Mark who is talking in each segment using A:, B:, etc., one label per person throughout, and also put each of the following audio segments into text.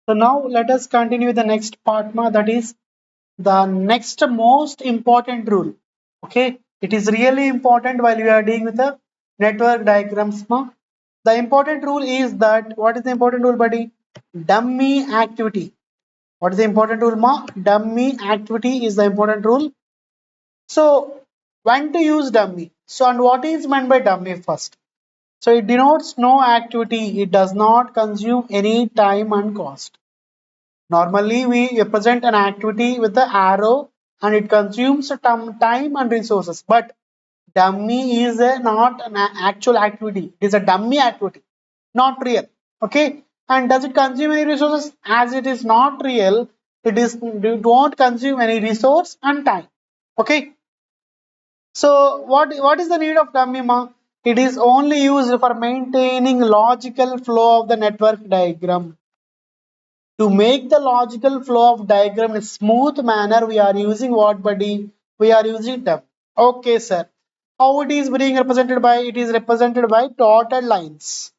A: So now let us continue the next part, ma, that is the next most important rule. Okay, it is really important while we are dealing with the network diagrams, ma. The important rule is that, what is the important rule, buddy? Dummy activity. What is the important rule, ma? Dummy activity is the important rule. So when to use dummy? So, and what is meant by dummy first? So it denotes no activity. It does not consume any time and cost. Normally, we represent an activity with the arrow and it consumes time and resources. But dummy is not an actual activity. It is a dummy activity, not real. Okay. And does it consume any resources? As it is not real, it won't consume any resource and time. Okay. So what is the need of dummy, ma? It is only used for maintaining logical flow of the network diagram. To make the logical flow of diagram in a smooth manner, we are using what, buddy? We are using dummy. Okay, sir. How it is being represented by? It is represented by dotted lines.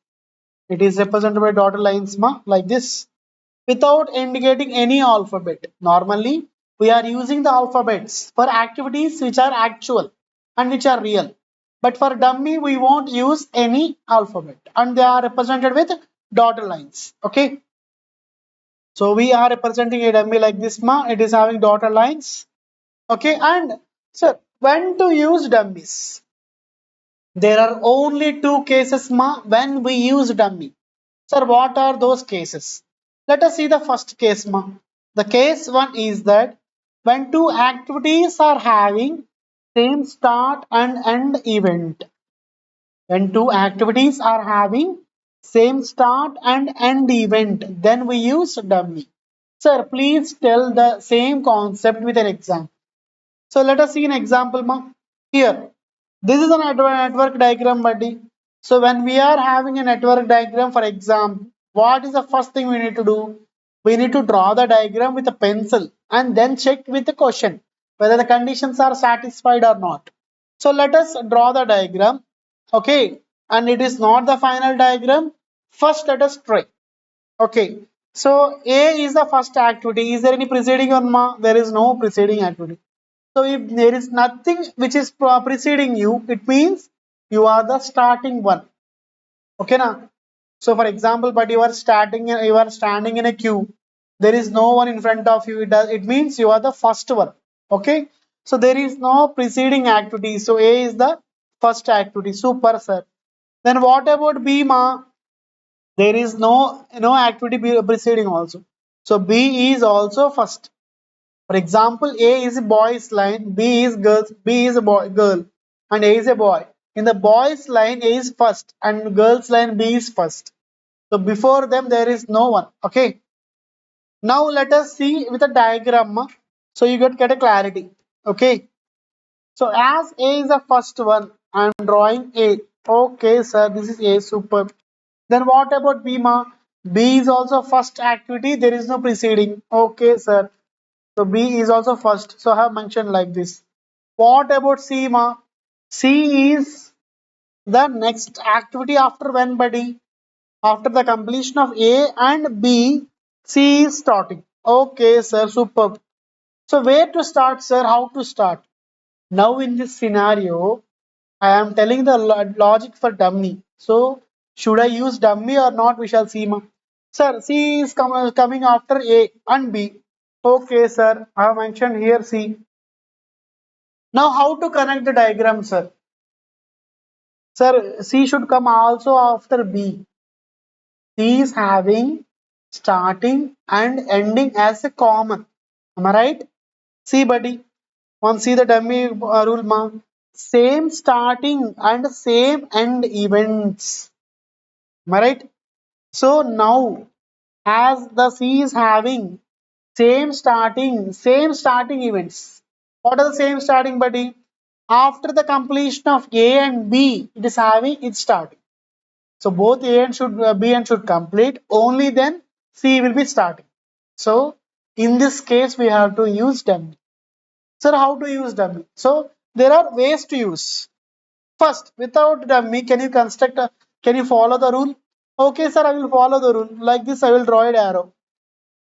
A: It is represented by dotted lines, ma, like this, without indicating any alphabet. Normally, we are using the alphabets for activities which are actual and which are real. But for dummy, we won't use any alphabet and they are represented with dotted lines. Okay. So we are representing a dummy like this, ma. It is having dotted lines. Okay. And so when to use dummies? There are only two cases, ma, when we use dummy. Sir, what are those cases? Let us see the first case, ma. The case one is that when two activities are having same start and end event. When two activities are having same start and end event, then we use dummy. Sir, please tell the same concept with an example. So let us see an example, ma. Here, this is a network diagram, buddy. So when we are having a network diagram, for example, what is the first thing we need to do? We need to draw the diagram with a pencil and then check with the question whether the conditions are satisfied or not. So let us draw the diagram. Okay, and it is not the final diagram. First, let us try. Okay, so A is the first activity. Is there any preceding or ma? There is no preceding activity. So if there is nothing which is preceding you, it means you are the starting one. Okay, now. So for example, but you are standing in a queue. There is no one in front of you. It means you are the first one. Okay. So there is no preceding activity. So A is the first activity. Super, sir. Then what about B, ma? There is no activity preceding also. So B is also first. For example, A is a boys line, B is girls, B is a girl, and A is a boy. In the boys line, A is first, and girls line B is first. So before them there is no one. Okay. Now let us see with a diagram. So you get a clarity. Okay. So as A is the first one, I am drawing A. Okay, sir, this is A. Super. Then what about B, ma? B is also first activity. There is no preceding. Okay, sir. So B is also first. So I have mentioned like this. What about C, ma? C is the next activity after when, buddy? After the completion of A and B, C is starting. Okay, sir. Superb. So where to start, sir? How to start? Now in this scenario, I am telling the logic for dummy. So should I use dummy or not? We shall see, ma. Sir, C is coming after A and B. Okay, sir. I have mentioned here C. Now, how to connect the diagram, sir? Sir, C should come also after B. C is having starting and ending as a common. Am I right? See, buddy. One see the dummy rule, ma. Same starting and same end events. Am I right? So now, as the C is having same starting events. What are the same starting, buddy? After the completion of A and B, it is having its starting. So both A and should B and should complete. Only then C will be starting. So in this case, we have to use dummy. Sir, how to use dummy? So there are ways to use. First, without dummy, can you construct a? Can you follow the rule? Okay, sir, I will follow the rule. Like this, I will draw an arrow.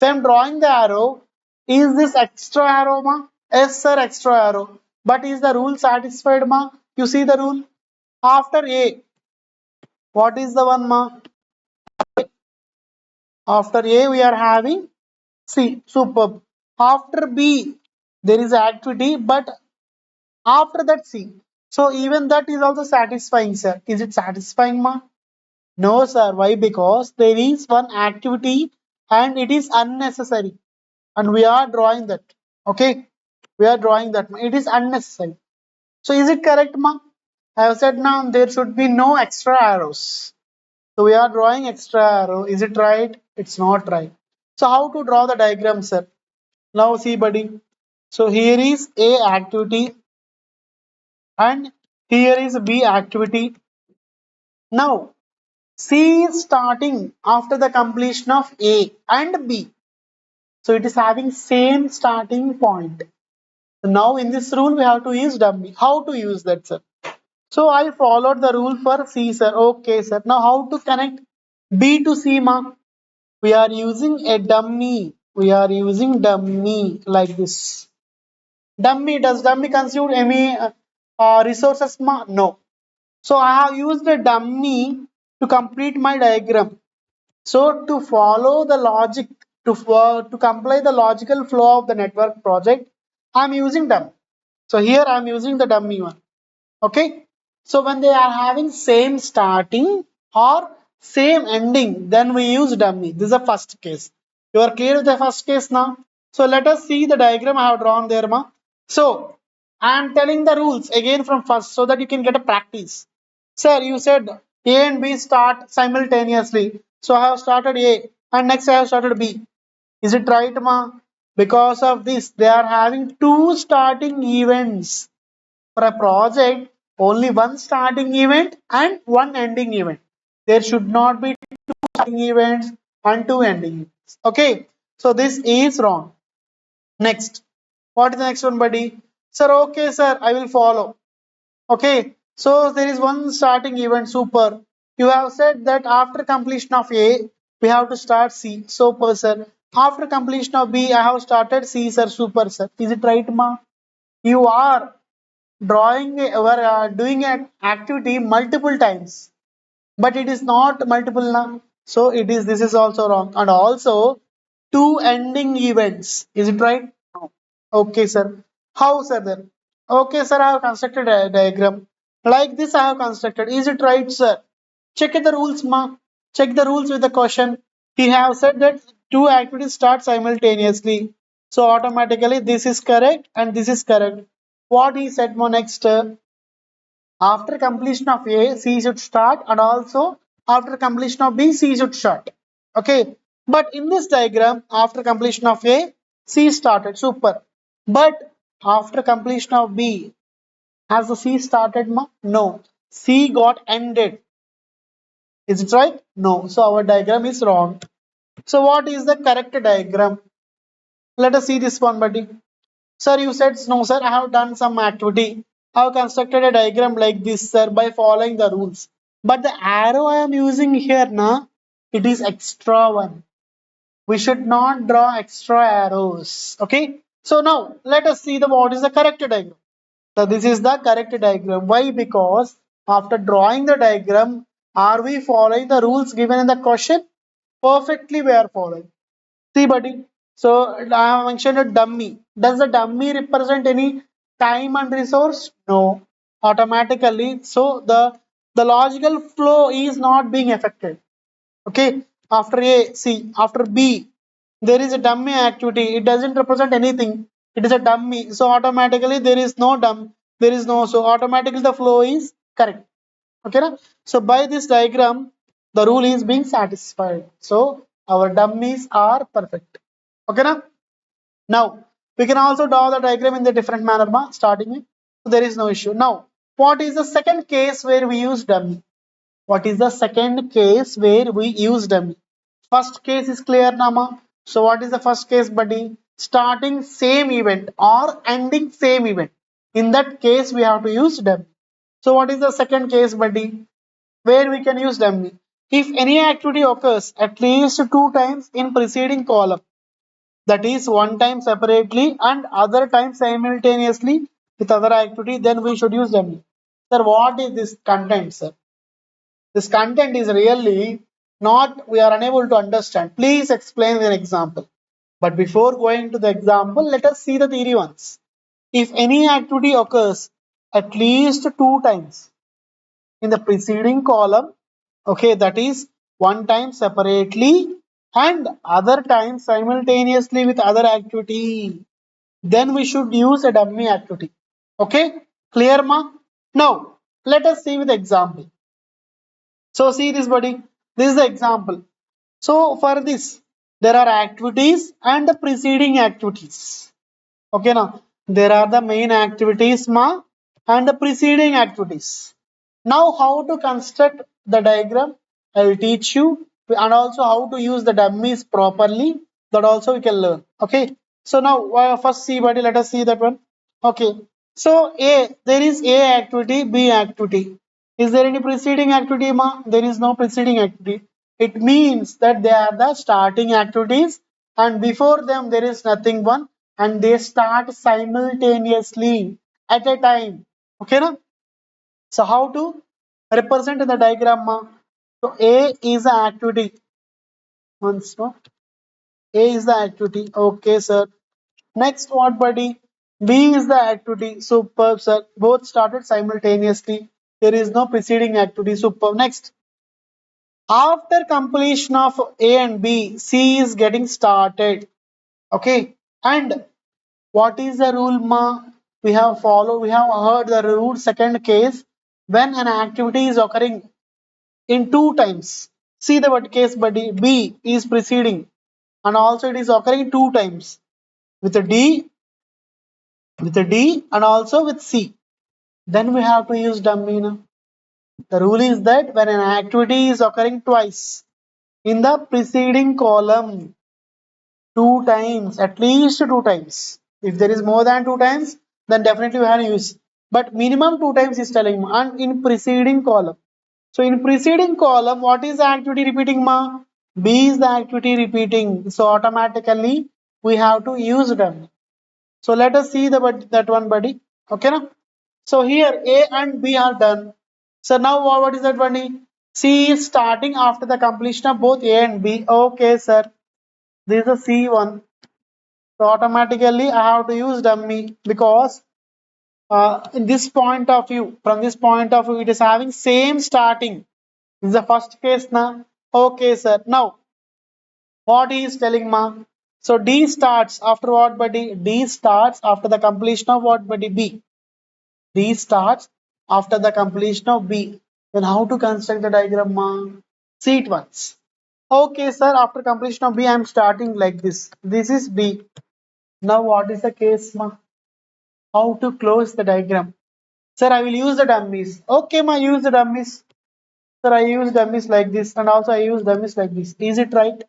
A: So I'm drawing the arrow. Is this extra arrow, ma? Yes, sir, extra arrow. But is the rule satisfied, ma? You see the rule? After A, what is the one, ma? After A, we are having C. Superb. After B, there is activity, but after that C. So even that is also satisfying, sir. Is it satisfying, ma? No, sir. Why? Because there is one activity and it is unnecessary. And we are drawing that. Okay? We are drawing that. It is unnecessary. So is it correct, ma? I have said now there should be no extra arrows. So we are drawing extra arrow. Is it right? It's not right. So how to draw the diagram, sir? Now see, buddy. So here is A activity and here is B activity. Now C is starting after the completion of A and B. So it is having same starting point. So now in this rule we have to use dummy. How to use that, sir? So I followed the rule for C, sir. Okay, sir. Now how to connect B to C, ma? We are using a dummy. We are using dummy like this. Dummy, does dummy consume any resources, ma? No. So I have used a dummy to complete my diagram. So to follow the logic, to comply the logical flow of the network project, I'm using dummy. So here I'm using the dummy one. Okay. So when they are having same starting or same ending, then we use dummy. This is the first case. You are clear with the first case now? So let us see the diagram I have drawn there, ma. So I am telling the rules again from first so that you can get a practice. Sir, you said A and B start simultaneously. So I have started A and next I have started B. Is it right, ma? Because of this, they are having two starting events. For a project, only one starting event and one ending event. There should not be two starting events and two ending events. Okay, so this is wrong. Next, what is the next one, buddy? Sir, okay, sir, I will follow. Okay, so there is one starting event. Super. You have said that after completion of A, we have to start C. Super, sir. After completion of B, I have started C, sir. Super, sir. Is it right, ma? You are drawing or doing an activity multiple times, but it is not multiple now. So it is, this is also wrong. And also two ending events. Is it right? No. Okay, sir. How, sir, then? Okay, sir, I have constructed a diagram. Like this I have constructed. Is it right, sir? Check the rules, ma. Check the rules with the question. He have said that two activities start simultaneously. So automatically this is correct and this is correct. What he said more next, after completion of A, C should start, and also after completion of B, C should start. Okay. But in this diagram, after completion of A, C started. Super. But after completion of B, has the C started? Ma? No. C got ended. Is it right? No. So our diagram is wrong. So what is the correct diagram? Let us see this one, buddy. Sir, you said no, sir. I have done some activity. I have constructed a diagram like this, sir, by following the rules. But the arrow I am using here, na, it is extra one. We should not draw extra arrows. Okay. So now let us see the what is the correct diagram. So this is the correct diagram. Why? Because after drawing the diagram, are we following the rules given in the question? Perfectly, we are following. See, buddy. So I have mentioned a dummy. Does the dummy represent any time and resource? No. Automatically. So the logical flow is not being affected. Okay. After A, C. After B, there is a dummy activity. It doesn't represent anything. It is a dummy. So automatically there is no dumb. There is no. So automatically the flow is correct. Okay. Na? So by this diagram, the rule is being satisfied. So our dummies are perfect. Okay. Na? Now we can also draw the diagram in the different manner, starting with. So there is no issue. Now, what is the second case where we use dummy? What is the second case where we use dummy? First case is clear, Nama. So what is the first case, buddy? Starting same event or ending same event. In that case, we have to use dummy. So what is the second case, buddy? Where we can use dummy? If any activity occurs at least two times in preceding column. that is one time separately and other time simultaneously with other activity, then we should use dummy. Sir, what is this content, sir? This content is really not, we are unable to understand. Please explain with an example. But before going to the example, let us see the theory once. If any activity occurs at least two times in the preceding column, okay, that is one time separately and other time simultaneously with other activity, then we should use a dummy activity. Okay, clear ma? Now, let us see with example. So see this buddy, this is the example. So for this, there are activities and the preceding activities. Okay, now there are the main activities ma and the preceding activities. Now how to construct the diagram, I will teach you, and also how to use the dummies properly, that also we can learn. Okay, so now first see buddy, let us see that one. Okay, so A, there is A activity, B activity. Is there any preceding activity ma? There is no preceding activity. It means that they are the starting activities and before them there is nothing one and they start simultaneously at a time. Okay na? So how to represent in the diagram ma? So A is the activity. Once no? A is the activity. Okay sir. Next what buddy? B is the activity. Superb sir. Both started simultaneously. There is no preceding activity. Superb. Next. After completion of A and B, C is getting started. Okay. And what is the rule ma? We have heard the rule second case when an activity is occurring in two times. See the what case buddy, B is preceding and also it is occurring two times with a D, and also with C. Then we have to use dummy now. The rule is that when an activity is occurring twice in the preceding column, two times, at least two times. If there is more than two times, then definitely we have to use. But minimum two times is telling ma, and in preceding column. So in preceding column, what is the activity repeating ma? B is the activity repeating. So automatically we have to use them. So let us see that one buddy. Okay na? So here A and B are done. So now what is that buddy? C is starting after the completion of both A and B. Okay sir. This is a C one. So automatically I have to use dummy because in this point of view, from this point of view, it is having same starting. This is the first case now. Okay, sir. Now, what he is telling ma? So D starts after what buddy? D starts after the completion of what buddy? B. D starts after the completion of B. Then how to construct the diagram ma? See it once. Okay, sir. After completion of B, I am starting like this. This is B. Now what is the case ma? How to close the diagram? Sir, I will use the dummies. Okay, ma, use the dummies. Sir, I use dummies like this and also I use dummies like this. Is it right?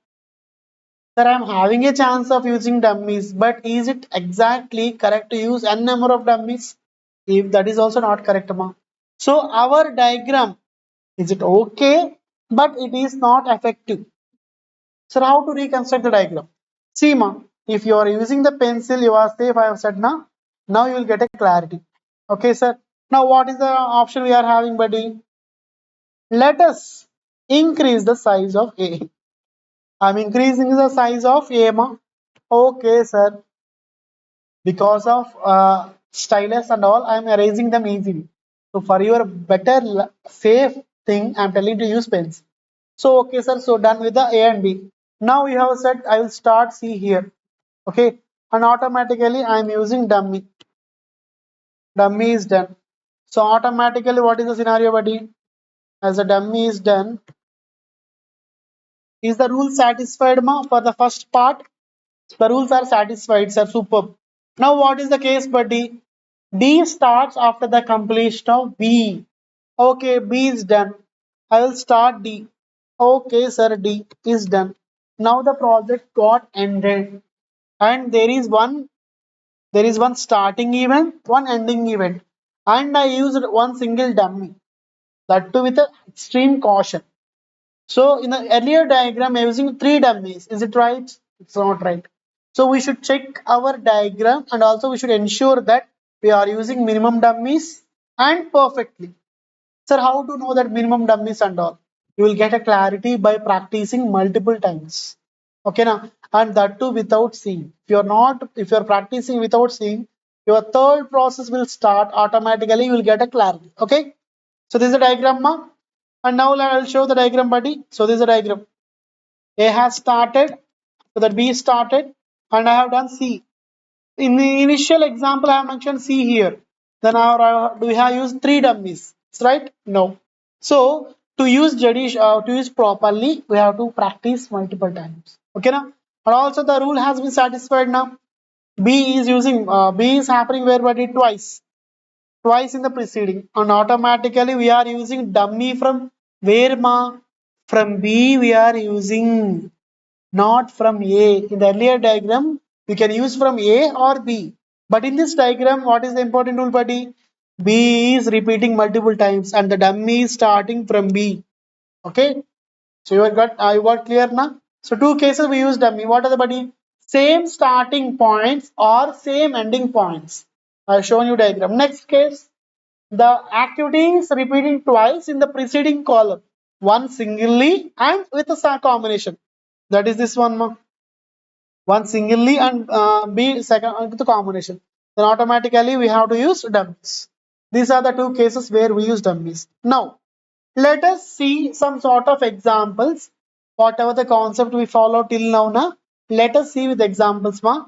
A: Sir, I am having a chance of using dummies, but is it exactly correct to use n number of dummies? If that is also not correct, ma. So our diagram, is it okay? But it is not effective. Sir, how to reconstruct the diagram? See, ma, if you are using the pencil, you are safe, I have said now. Now you will get a clarity. Okay, sir. Now what is the option we are having, buddy? Let us increase the size of A. I'm increasing the size of A, ma. Okay, sir. Because of stylus and all, I'm erasing them easily. So for your better safe thing, I'm telling you to use pens. So okay, sir. So done with the A and B. Now you have said I will start C here. Okay, and automatically I'm using dummy. Dummy is done. So automatically, what is the scenario, buddy? As the dummy is done, is the rule satisfied, ma? For the first part, the rules are satisfied, sir. Superb. Now, what is the case, buddy? D starts after the completion of B. Okay, B is done. I will start D. Okay, sir. D is done. Now the project got ended, and there is one starting event, one ending event, and I used one single dummy. That too with a extreme caution. So in the earlier diagram, I am using three dummies. Is it right? It's not right. So we should check our diagram and also we should ensure that we are using minimum dummies and perfectly. Sir, how to know that minimum dummies and all? You will get a clarity by practicing multiple times. Okay, now, and that too without seeing. If you're practicing without seeing, your third process will start automatically. You will get a clarity. Okay, so this is a diagram, ma. And now I will show the diagram, buddy. So this is a diagram. A has started, so that B started, and I have done C. In the initial example, I have mentioned C here. Then we have used three dummies, right? No. So to use properly, we have to practice multiple times. Okay, now, and also the rule has been satisfied now. B is happening where but it twice in the preceding, and automatically we are using dummy from where ma? From B we are using, not from A. In the earlier diagram, we can use from A or B. But in this diagram, what is the important rule, buddy? B is repeating multiple times and the dummy is starting from B. Okay. So you got clear now? So two cases we use dummy. What are the, buddy? Same starting points or same ending points. I've shown you diagram. Next case, the activity is repeating twice in the preceding column. One singly and with a combination. That is this one, ma. One singly and B second with the combination. Then automatically we have to use dummies. These are the two cases where we use dummies. Now, let us see some sort of examples. Whatever the concept we follow till now, let us see with examples, ma.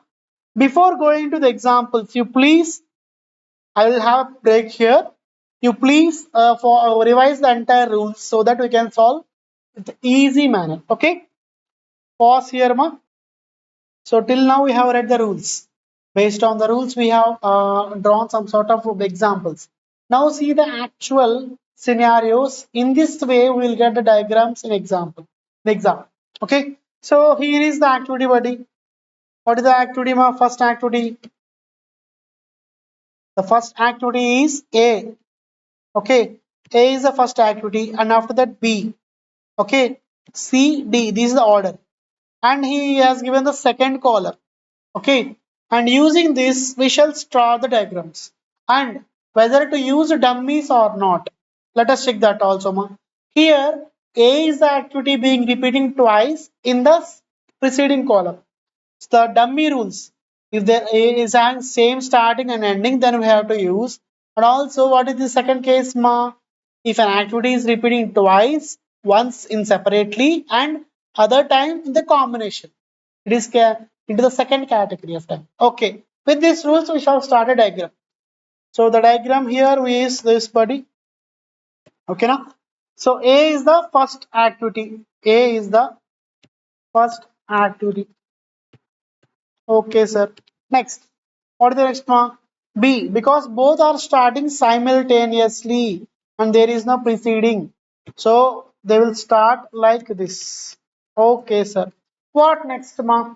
A: Before going to the examples, you please, I will have a break here. You please revise the entire rules so that we can solve with easy manner. Okay? Pause here, ma. So till now we have read the rules. Based on the rules, we have drawn some sort of examples. Now see the actual scenarios. In this way, we will get the diagrams in example. The exam. Okay. So here is the activity, buddy. What is the activity, ma? First activity. The first activity is A. Okay. A is the first activity, and after that B. Okay. C, D. This is the order. And he has given the second column. Okay, and using this we shall draw the diagrams and whether to use dummies or not. Let us check that also, ma. Here A is the activity being repeating twice in the preceding column. It's the dummy rules. If there is a same starting and ending, then we have to use. And also, what is the second case, ma? If an activity is repeating twice, once in separately and other time in the combination, it is into the second category of time. Okay, with these rules, we shall start a diagram. So the diagram here is this, buddy. Okay, now. So A is the first activity. A is the first activity. Okay, sir. Next, what is the next one? B, because both are starting simultaneously and there is no preceding. So they will start like this. Okay, sir. What next, ma?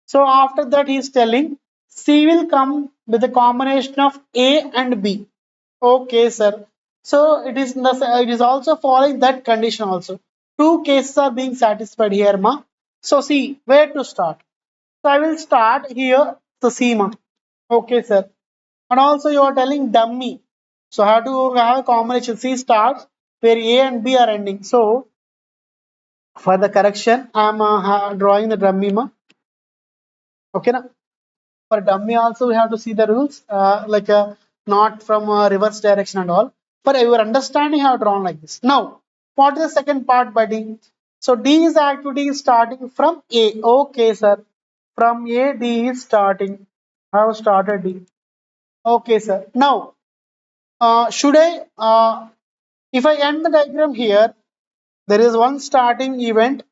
A: So after that, he is telling C will come with a combination of A and B. Okay, sir. So it is also following that condition also. Two cases are being satisfied here, ma. So see where to start. So I will start here the SEMA. Okay, sir. And also you are telling dummy. So how to have a combination? C starts where A and B are ending. So for the correction, I am drawing the dummy. Ma. Okay, na? For dummy also we have to see the rules not from reverse direction and all. For your understanding, I have drawn like this. Now, what is the second part, buddy? So D is activity is starting from A. Okay, sir. From A, D is starting. I have started D. Okay, sir. Now, if I end the diagram here, there is one starting event,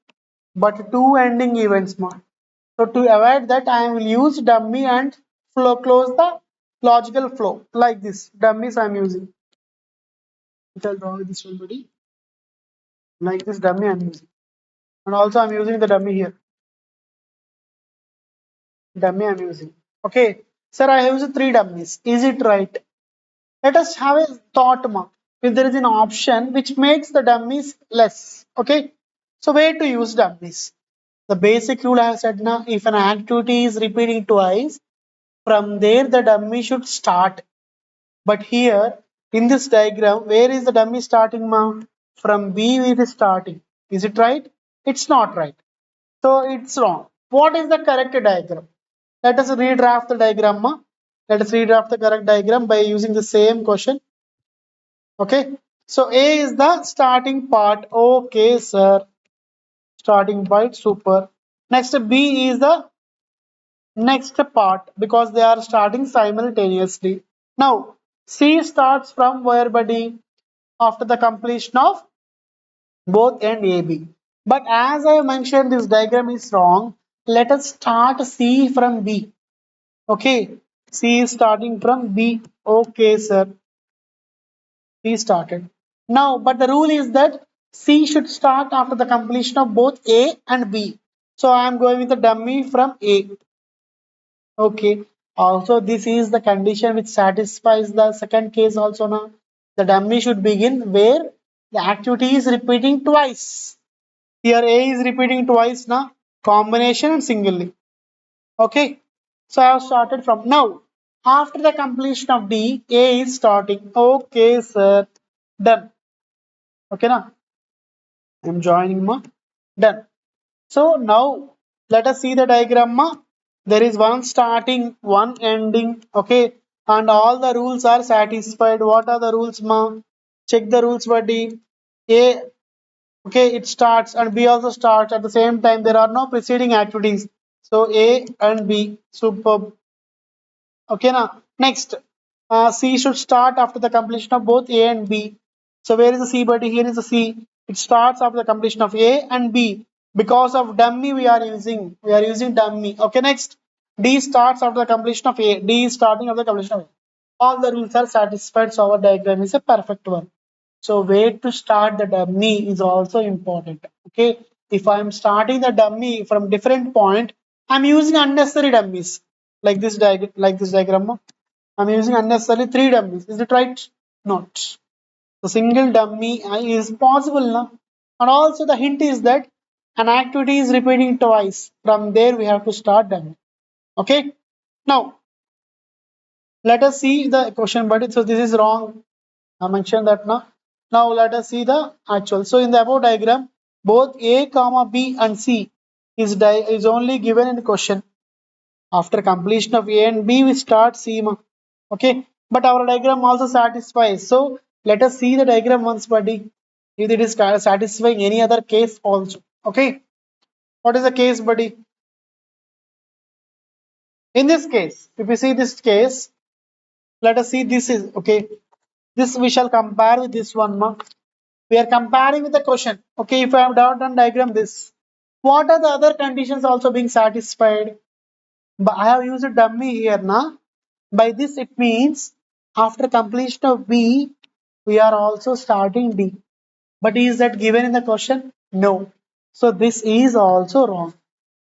A: but two ending events. So to avoid that, I will use dummy and close the logical flow like this. Dummies I am using. I'll draw this one, buddy. Like this dummy I am using. And also I am using the dummy here. Dummy I am using. Okay. Sir, I have used three dummies. Is it right? Let us have a thought mark. If there is an option which makes the dummies less. Okay. So where to use dummies? The basic rule I have said now, if an activity is repeating twice, from there the dummy should start. But here in this diagram, where is the dummy starting, ma? From B it is starting. Is it right? It's not right. So it's wrong. What is the correct diagram? Let us redraft the diagram, ma. Let us redraft the correct diagram by using the same question. Okay. So A is the starting part. Okay, sir. Starting point, super. Next B is the next part because they are starting simultaneously. Now C starts from where, buddy? After the completion of both end AB. But as I mentioned, this diagram is wrong. Let us start C from B. Okay, C is starting from B. Okay, sir. C started. Now, but the rule is that C should start after the completion of both A and B. So I am going with the dummy from A. Okay. Also, this is the condition which satisfies the second case also now. The dummy should begin where the activity is repeating twice. Here A is repeating twice now. Combination and singly. Okay. So I have started from now. After the completion of D, A is starting. Okay, sir. Done. Okay now. I'm joining ma. Done. So now let us see the diagram ma. There is one starting, one ending. Okay. And all the rules are satisfied. What are the rules ma? Check the rules buddy. A, okay, it starts and B also starts at the same time. There are no preceding activities. So A and B. Superb. Okay, now next, C should start after the completion of both A and B. So where is the C buddy? Here is the C. It starts after the completion of A and B. Because of dummy we are using. We are using dummy. Okay, next. D starts after the completion of A. D is starting after the completion of A. All the rules are satisfied, so our diagram is a perfect one. So where to start the dummy is also important. Okay, if I am starting the dummy from different point, I'm using unnecessary dummies like this diagram. I'm using unnecessarily three dummies. Is it right? Not. The single dummy is possible now. And also the hint is that an activity is repeating twice. From there we have to start dummy. Okay. Now let us see the question, but so this is wrong. I mentioned that now. Now let us see the actual. So in the above diagram, both A comma B and C is only given in the question. After completion of A and B, we start C. Okay, but our diagram also satisfies. So let us see the diagram once, buddy. If it is satisfying any other case also. Okay, what is the case, buddy? In this case, if you see this case, let us see this is okay. This we shall compare with this one. We are comparing with the question. Okay, if I have done diagram this, what are the other conditions also being satisfied? But I have used a dummy here now. By this it means after completion of B, we are also starting D. But is that given in the question? No. So this is also wrong.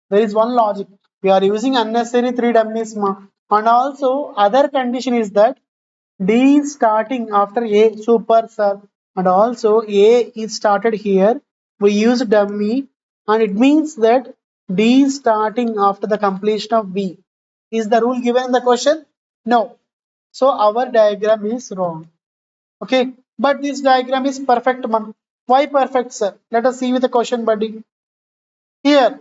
A: There is one logic. We are using unnecessary three dummies. And also other condition is that D is starting after A, super sir, and also A is started here. We use dummy, and it means that D is starting after the completion of B. Is the rule given in the question? No. So our diagram is wrong. Okay, but this diagram is perfect, man. Why perfect, sir? Let us see with the question, buddy. Here,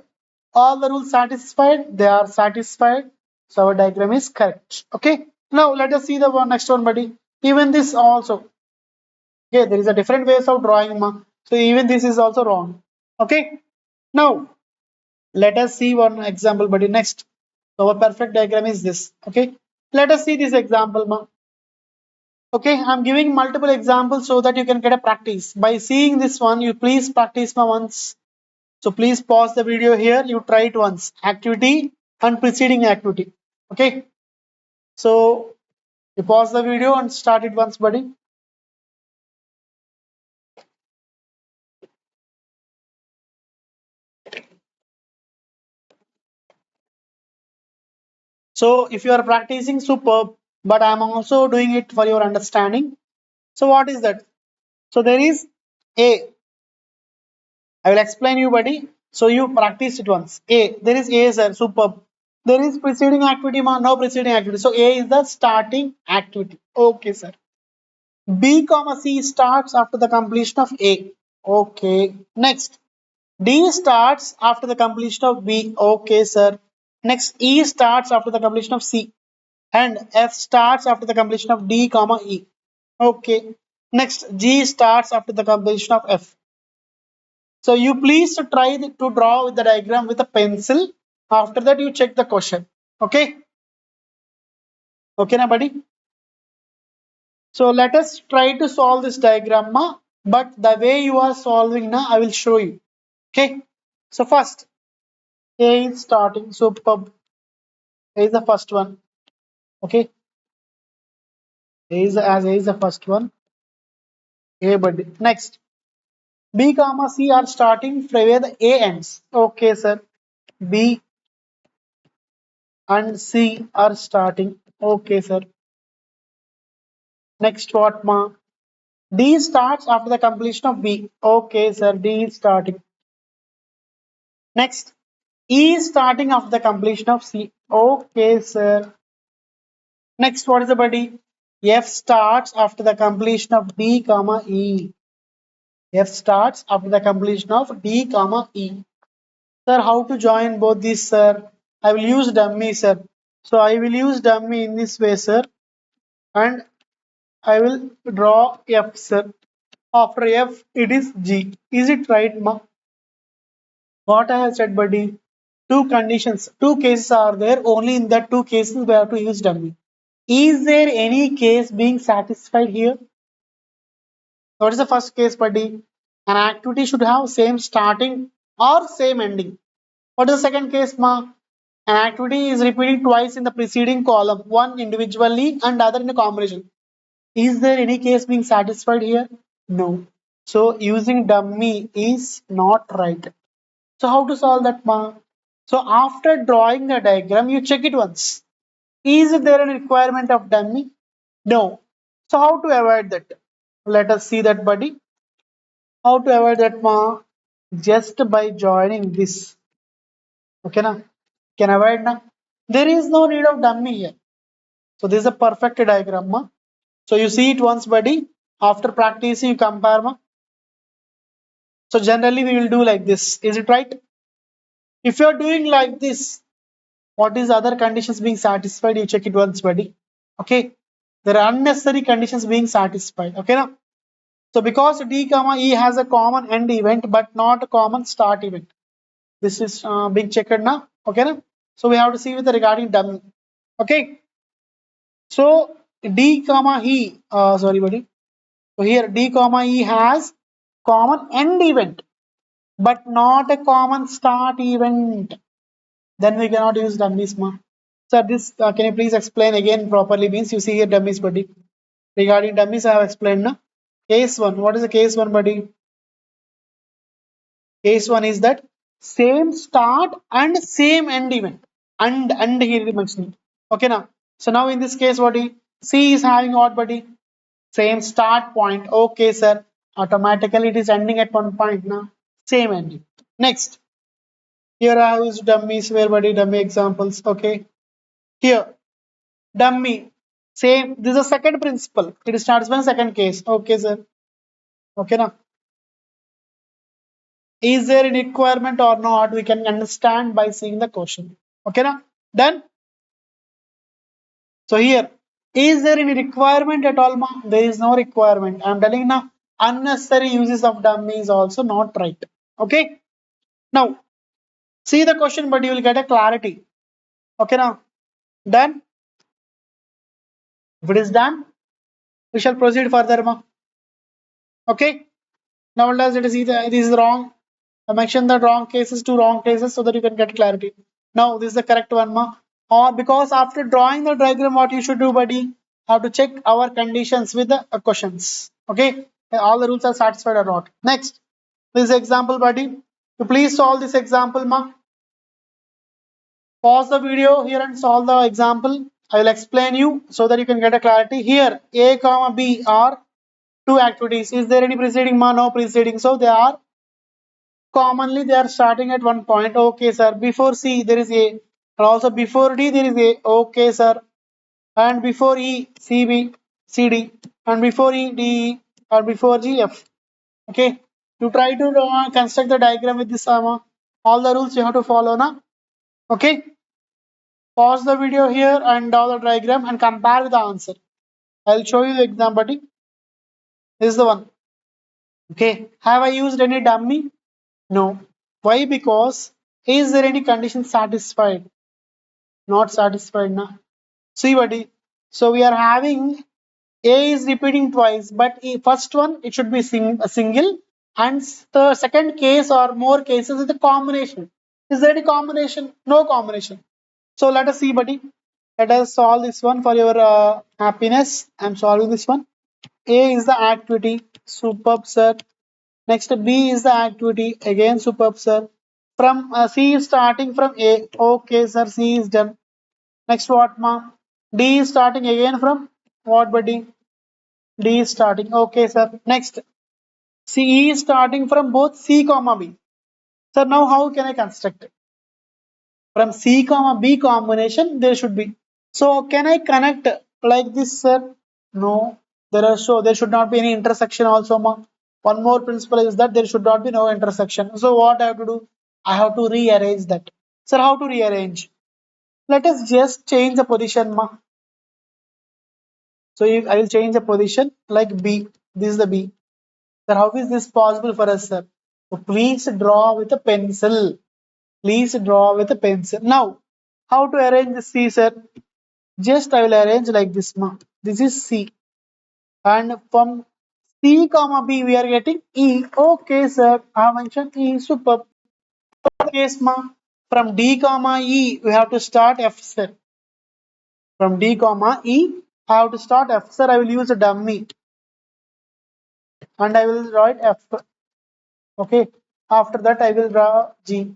A: all the rules satisfied. They are satisfied. So our diagram is correct. Okay. Now let us see the one next one, buddy. Even this also. Okay, there is a different ways of drawing, ma. So even this is also wrong. Okay. Now let us see one example, buddy. Next. So our perfect diagram is this. Okay. Let us see this example, ma. Okay, I'm giving multiple examples so that you can get a practice. By seeing this one, you please practice ma once. So please pause the video here. You try it once. Activity and preceding activity. Okay. So you pause the video and start it once, buddy. So if you are practicing, superb, but I'm also doing it for your understanding. So what is that? So there is A. I will explain you, buddy. So you practice it once. A, there is A, sir, superb. There is preceding activity, ma, no preceding activity. So A is the starting activity. Okay, sir. B, comma C starts after the completion of A. Okay. Next, D starts after the completion of B. Okay, sir. Next, E starts after the completion of C. And F starts after the completion of D, comma E. Okay. Next, G starts after the completion of F. So you please try to draw with the diagram with a pencil. After that, you check the question. Okay. Okay, na buddy. So let us try to solve this diagram, ma. But the way you are solving now, I will show you. Okay. So first, A is starting. So A is the first one. Okay. A is the first one. A buddy. Next, B comma C are starting from where the A ends. Okay, sir. B and C are starting. Okay, sir. Next, what ma? D starts after the completion of B. Okay, sir. D is starting. Next, E is starting after the completion of C. Okay, sir. Next, what is the buddy? F starts after the completion of D, comma E. F starts after the completion of D, comma E. Sir, how to join both these, sir? I will use dummy, sir. So I will use dummy in this way, sir. And I will draw F, sir. After F, it is G. Is it right, ma? What I have said, buddy? Two conditions, two cases are there. Only in that two cases we have to use dummy. Is there any case being satisfied here? What is the first case, buddy? An activity should have same starting or same ending. What is the second case, ma? An activity is repeating twice in the preceding column, one individually and other in a combination. Is there any case being satisfied here? No. So using dummy is not right. So how to solve that, ma? So after drawing the diagram, you check it once. Is there a requirement of dummy? No. So how to avoid that? Let us see that, buddy. How to avoid that, ma? Just by joining this. Okay, na? Can avoid na? There is no need of dummy here. So this is a perfect diagram, ma. So you see it once, buddy. After practicing, you compare, ma. So generally we will do like this. Is it right? If you are doing like this, what is other conditions being satisfied? You check it once, buddy. Okay. There are unnecessary conditions being satisfied. Okay, now. So because D comma E has a common end event but not a common start event. This is being checked now. Okay, now. So we have to see with the regarding dummy. Okay. So D comma E, sorry, buddy. So here D comma E has common end event but not a common start event. Then we cannot use dummies, ma. So this can you please explain again properly? Means you see here dummies, buddy. Regarding dummies, I have explained. Na? Case one. What is the case one, buddy? Case one is that same start and same end event. And here is mentioned. Okay, now. So now in this case, buddy, C is having what, buddy? Same start point. Okay, sir. Automatically it is ending at one point now. Same ending. Next. Here I have used dummies where, buddy, dummy examples. Okay. Here. Dummy. Same. This is the second principle. It starts with second case. Okay, sir. Okay, now. Is there any requirement or not? We can understand by seeing the question. Okay, now. Done. So here, is there any requirement at all, ma? There is no requirement. I'm telling now, unnecessary uses of dummy is also not right. Okay. Now, see the question, but you will get a clarity. Okay, now. Done. If it is done, we shall proceed further, ma. Okay. Now let us see this is wrong. I mentioned the wrong cases to wrong cases so that you can get clarity. Now this is the correct one, ma. Or because after drawing the diagram, what you should do, buddy? Have to check our conditions with the questions. Okay, all the rules are satisfied or not. Next, this example, buddy. So please solve this example, ma. Pause the video here and solve the example. I will explain you so that you can get a clarity. Here, A, comma B are two activities. Is there any preceding, ma? No preceding. So they are commonly they are starting at one point. Okay, sir. Before C there is A, and also before D there is A. Okay, sir. And before E, CB, CD, and before E, DE, or before G, F. Okay. You try to construct the diagram with this all the rules you have to follow now. Okay. Pause the video here and draw the diagram and compare with the answer. I'll show you the example. Buddy. This is the one. Okay. Have I used any dummy? No. Why? Because is there any condition satisfied? Not satisfied now. See, buddy. So we are having A is repeating twice, but first one it should be a single, and the second case or more cases is the combination. Is there any combination? No combination. So let us see, buddy. Let us solve this one for your happiness. I'm solving this one. A is the activity. Superb, sir. Next, B is the activity. Again, superb, sir. From C is starting from A. Okay, sir. C is done. Next, what, ma? D is starting again from what, buddy? D is starting. Okay, sir. Next, C is starting from both C comma B. Sir, now how can I construct it? From C comma B combination, there should be. So can I connect like this, sir? No. There should not be any intersection also. Ma. One more principle is that there should not be no intersection. So what I have to do? I have to rearrange that. Sir, how to rearrange? Let us just change the position, ma. So I will change the position like B. This is the B. Sir, how is this possible for us, sir? So please draw with a pencil. Please draw with a pencil. Now, how to arrange the C, sir? Just I will arrange like this, ma. This is C. And from C comma B, we are getting E. Okay, sir. I have mentioned E. Super. Case, ma. From D comma E, we have to start F, sir. From D comma E, I have to start F, sir. I will use a dummy. And I will write F. Okay. After that, I will draw G.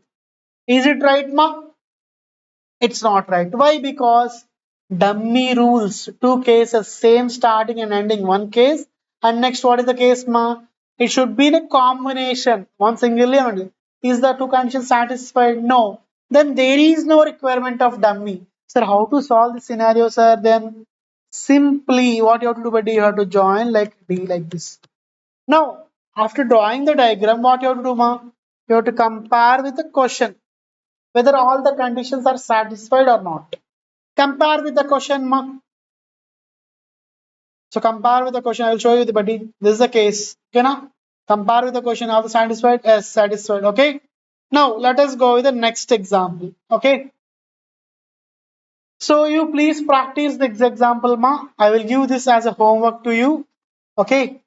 A: Is it right, ma? It's not right. Why? Because dummy rules. Two cases, same starting and ending. One case, and next, what is the case, ma? It should be the combination. One single element. Is the two conditions satisfied? No. Then there is no requirement of dummy. Sir, how to solve this scenario, sir? Then simply what you have to do, buddy, you have to join like D like this. Now, after drawing the diagram, what you have to do, ma? You have to compare with the question whether all the conditions are satisfied or not. Compare with the question mark. So compare with the question. I will show you the buddy. This is the case. Okay, now compare with the question. Are the satisfied? Yes, satisfied. Okay. Now let us go with the next example. Okay. So you please practice this example, ma. I will give this as a homework to you. Okay.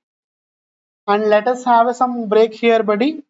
A: And let us have some break here, buddy.